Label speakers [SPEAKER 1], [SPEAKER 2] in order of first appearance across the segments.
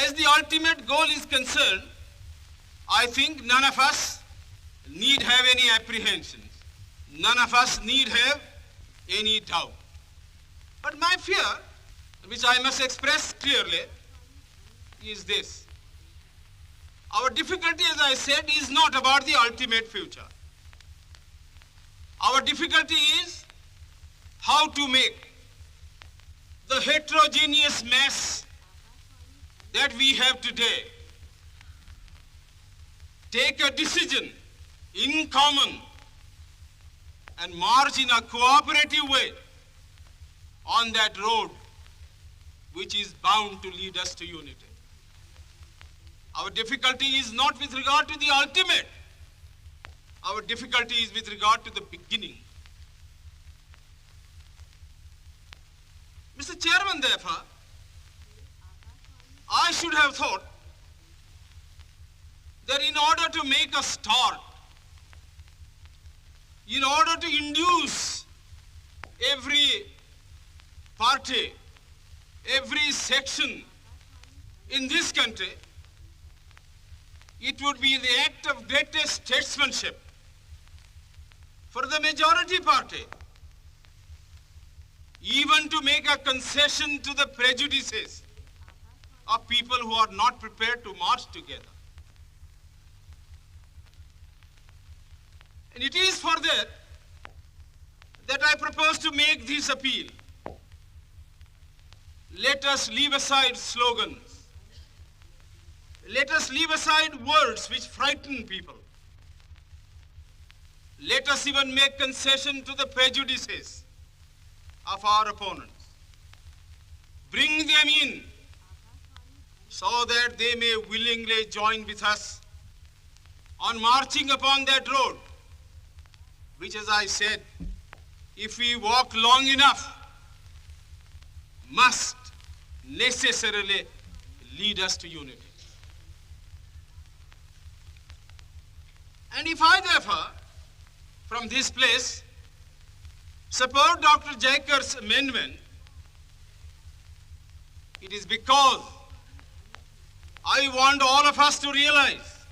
[SPEAKER 1] As the ultimate goal is concerned, I think none of us need have any apprehensions. None of us need have any doubt. But my fear, which I must express clearly, is this. Our difficulty, as I said, is not about the ultimate future. Our difficulty is how to make the heterogeneous mass that we have today take a decision in common and march in a cooperative way on that road which is bound to lead us to unity. Our difficulty is not with regard to the ultimate. Our difficulty is with regard to the beginning. Mr. Chairman, therefore, I should have thought that in order to make a start, in order to induce every party, every section in this country, it would be the act of greatest statesmanship for the majority party even to make a concession to the prejudices of people who are not prepared to march together. And it is for that I propose to make this appeal. Let us leave aside slogans. Let us leave aside words which frighten people. Let us even make concession to the prejudices of our opponents. Bring them in so that they may willingly join with us on marching upon that road, which, as I said, if we walk long enough, must necessarily lead us to unity. And if I, therefore, from this place, support Dr. Jaikar's amendment, it is because I want all of us to realize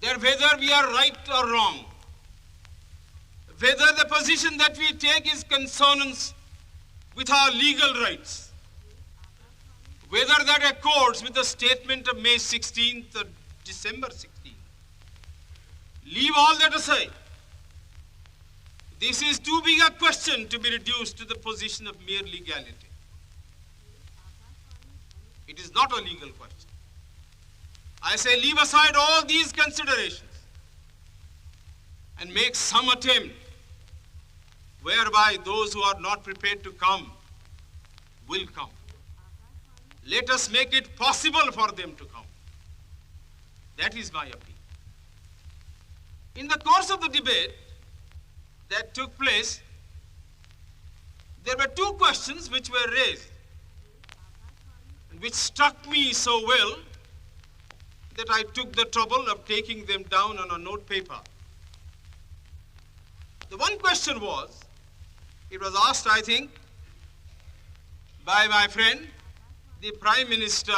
[SPEAKER 1] that whether we are right or wrong, whether the position that we take is consonance with our legal rights, whether that accords with the statement of May 16th or December 16th, leave all that aside. This is too big a question to be reduced to the position of mere legality. It is not a legal question. I say leave aside all these considerations and make some attempt whereby those who are not prepared to come will come. Let us make it possible for them to come. That is my appeal. In the course of the debate that took place, there were two questions which were raised, and which struck me so well that I took the trouble of taking them down on a note paper. The one question was, it was asked, I think, by my friend, the Prime Minister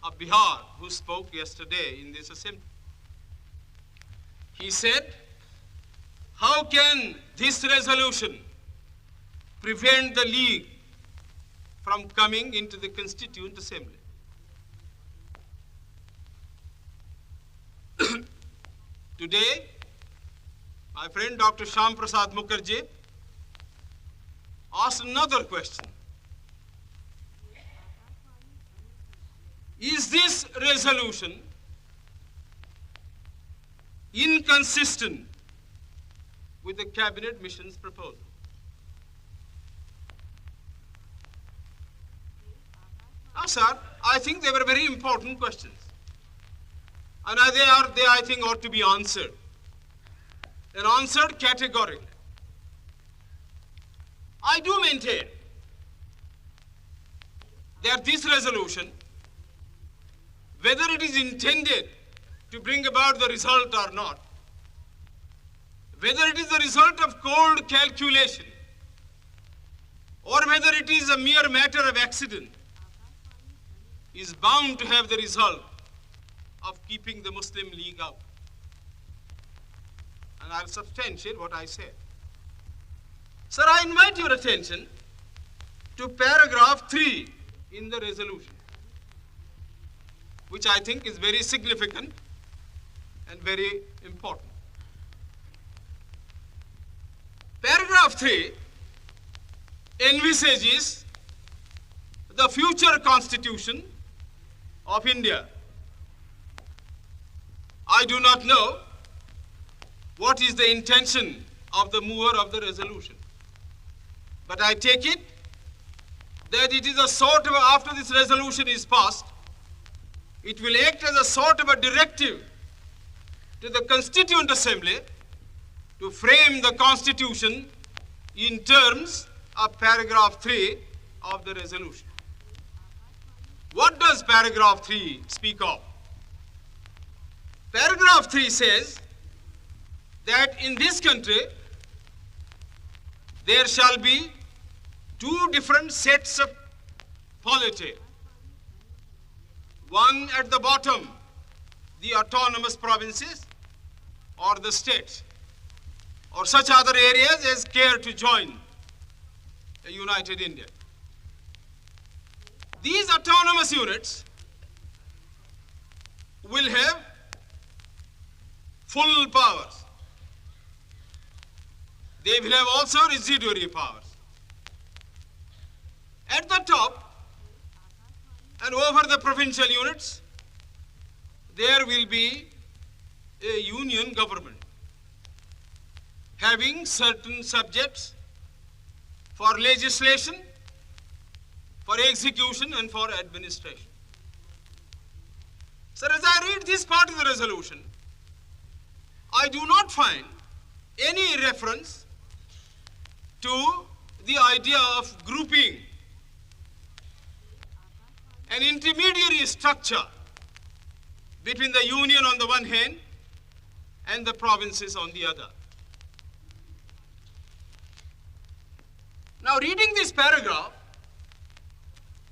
[SPEAKER 1] of Bihar, who spoke yesterday in this assembly. He said, how can this resolution prevent the League from coming into the Constituent Assembly? Today, my friend Dr. Shyam Prasad Mukherjee asked another question. Is this resolution inconsistent with the Cabinet Mission's proposal? Now, sir, I think they were very important questions. And they, I think, ought to be answered. And answered categorically. I do maintain that this resolution, whether it is intended to bring about the result or not, whether it is the result of cold calculation or whether it is a mere matter of accident, is bound to have the result of keeping the Muslim League out. And I'll substantiate what I said. Sir, I invite your attention to paragraph 3 in the resolution, which I think is very significant and very important. Paragraph 3 envisages the future constitution of India. I do not know what is the intention of the mover of the resolution, but I take it that it is a sort of, after this resolution is passed, it will act as a sort of a directive to the Constituent Assembly to frame the Constitution in terms of paragraph 3 of the resolution. What does paragraph 3 speak of? Paragraph 3 says that in this country there shall be two different sets of polity. One at the bottom, the autonomous provinces or the states, or such other areas as care to join a united India. These autonomous units will have full powers. They will have also residuary powers. At the top and over the provincial units, there will be a union government having certain subjects for legislation, for execution, and for administration. Sir, as I read this part of the resolution, I do not find any reference to the idea of grouping an intermediary structure between the union on the one hand and the provinces on the other. Now, reading this paragraph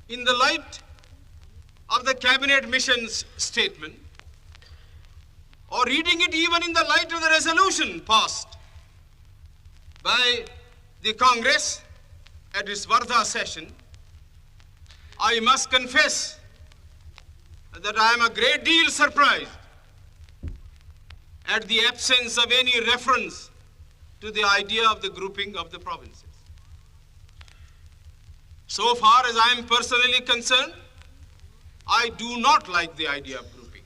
[SPEAKER 1] in the light of the cabinet mission's statement, or reading it even in the light of the resolution passed by the Congress at its Vardha session, I must confess that I am a great deal surprised at the absence of any reference to the idea of the grouping of the provinces. So far as I am personally concerned, I do not like the idea of grouping.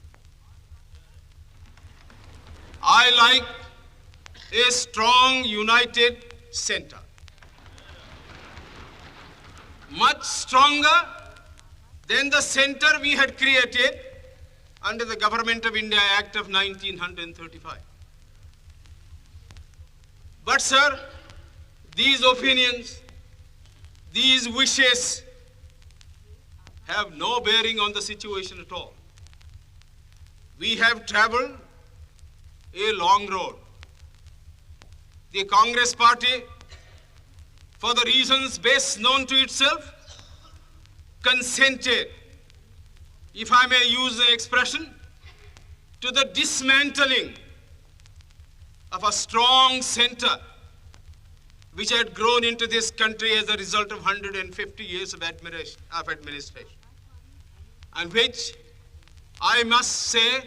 [SPEAKER 1] I like a strong, united center, much stronger than the center we had created under the Government of India Act of 1935. But sir, these opinions, these wishes have no bearing on the situation at all. We have traveled a long road. The Congress party, for the reasons best known to itself, consented, if I may use the expression, to the dismantling of a strong center which had grown into this country as a result of 150 years of administration, and which I must say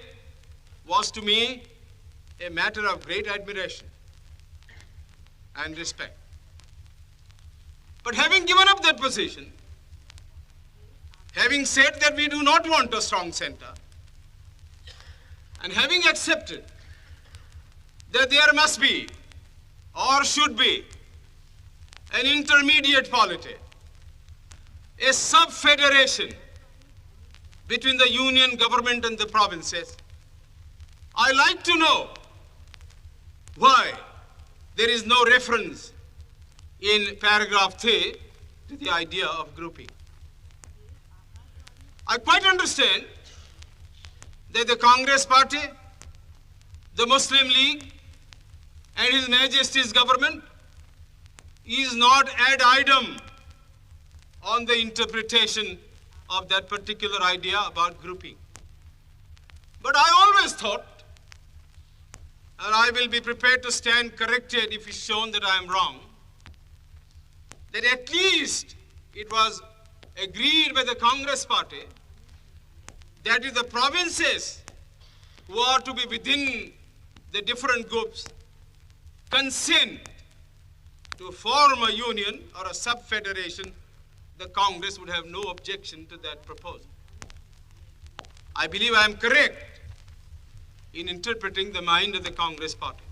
[SPEAKER 1] was to me a matter of great admiration and respect. But having given up that position, having said that we do not want a strong center, and having accepted that there must be or should be an intermediate polity, a sub-federation between the union government and the provinces, I like to know why there is no reference in paragraph 3 to the idea of grouping. I quite understand that the Congress party, the Muslim League, and His Majesty's government is not ad idem on the interpretation of that particular idea about grouping. But I always thought, and I will be prepared to stand corrected if it's shown that I am wrong, that at least it was agreed by the Congress party that is the provinces who are to be within the different groups consent to form a union or a sub-federation, the Congress would have no objection to that proposal. I believe I am correct in interpreting the mind of the Congress party.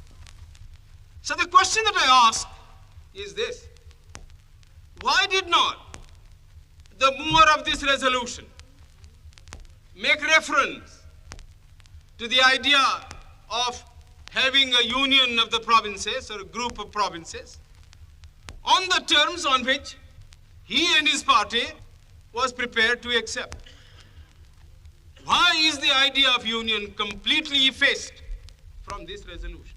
[SPEAKER 1] So the question that I ask is this: why did not the mover of this resolution make reference to the idea of having a union of the provinces or a group of provinces on the terms on which he and his party was prepared to accept? Why is the idea of union completely effaced from this resolution?